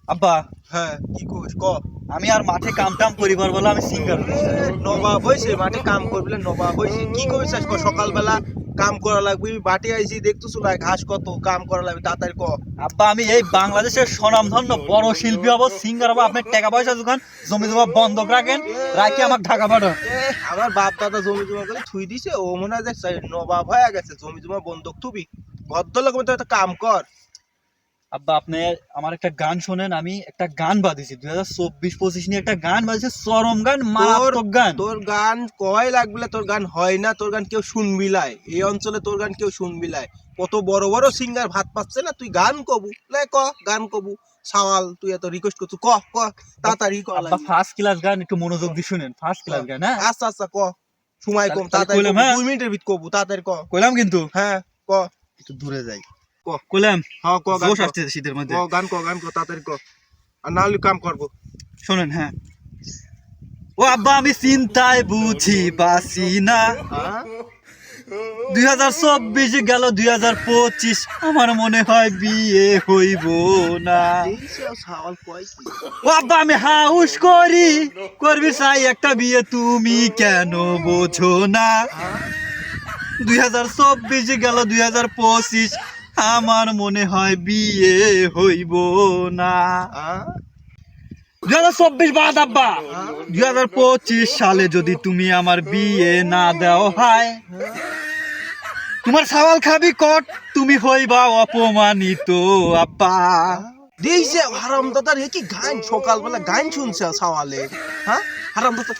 আব্বা হ্যাঁ কি কইস ক আমি আর মাঠে কাম টাম করিবার বলে আমি সিঙ্গার নবাব হইছে মাঠে কাম করবিলে নবাব হইছে কি কইছিস ক সকালবেলা কাম করা লাগবে বাটি আইছি দেখতেছ না ঘাস কত কাম করা লাগবে তাড়াতাড়ি ক আব্বা আমি এই বাংলাদেশের স্বনামধন্য বড় শিল্পী হবো সিঙ্গার হবো আপনার টাকা পয়সা দোকান জমি জমা বন্ধক রাখেন রাখি আমাকে ঢাকা পাঠান আমার বাপ দাদা জমি জমা করে থুই দিছে ও মনে হয় যে নবাব হয়ে গেছে জমি জমা বন্ধক থুবি ভদ্রলোক মতো একটা কাম কর আব্বা আপনি আমার একটা গান শোনেন আমি একটা গান বাঁধিছি 2024-25 নিয়ে একটা গান বাঁধিছি চরম গান মারাত্মক গান তোর গান কয় লাগবে তোর গান হয় না তোর গান কেউ শুনবিলাই এই অঞ্চলে তোর গান কেউ শুনবিলাই কত বড় বড় সিঙ্গার ভাত পাচ্ছে না তুই গান কবু লে ক গান কবু সওয়াল তুই এত রিকোয়েস্ট করছিস ক ক তাড়াতাড়ি ক আব্বা ফার্স্ট ক্লাস গান একটু মনোযোগ দিয়ে শুনেন ফার্স্ট ক্লাস গান হ্যাঁ আচ্ছা আচ্ছা ক সময় কম তাড়াতাড়ি কইলাম, হ্যাঁ? 2 মিনিটের ভিতর কবু তাড়াতাড়ি ক কইলাম কিন্তু হ্যাঁ ক একটু দূরে যাই ক কইলাম হ্যাঁ ক গান জোশ ক। আসছে শীতের মধ্যে ক গান ক তাড়াতাড়ি ক আর না হলে কাম করবো শোনেন হ্যাঁ ও আব্বা আমি চিন্তায় বুঝি বাসি না হ্যাঁ 2024 গেল 2025 আমার মনে হয় বিয়ে হইব না এই সওয়াল কয় কি ও আব্বা আমি হাউস করি করবি চাই একটা বিয়ে তুমি কেন বোঝো না 2024 গেল 2025 আমার মনে হয় বিয়ে হইব না হ্যাঁ 2024 বাদ আব্বা 2025 সালে যদি তুমি আমার বিয়ে না দাও হয় তোমার সাওয়াল খাবি কট তুমি হইবা অপমানিত আব্বা দিয়েছে হারাম দাদার কি গান সকালবেলা গান শুনছে সওয়ালে হ্যাঁ হারাম দাদা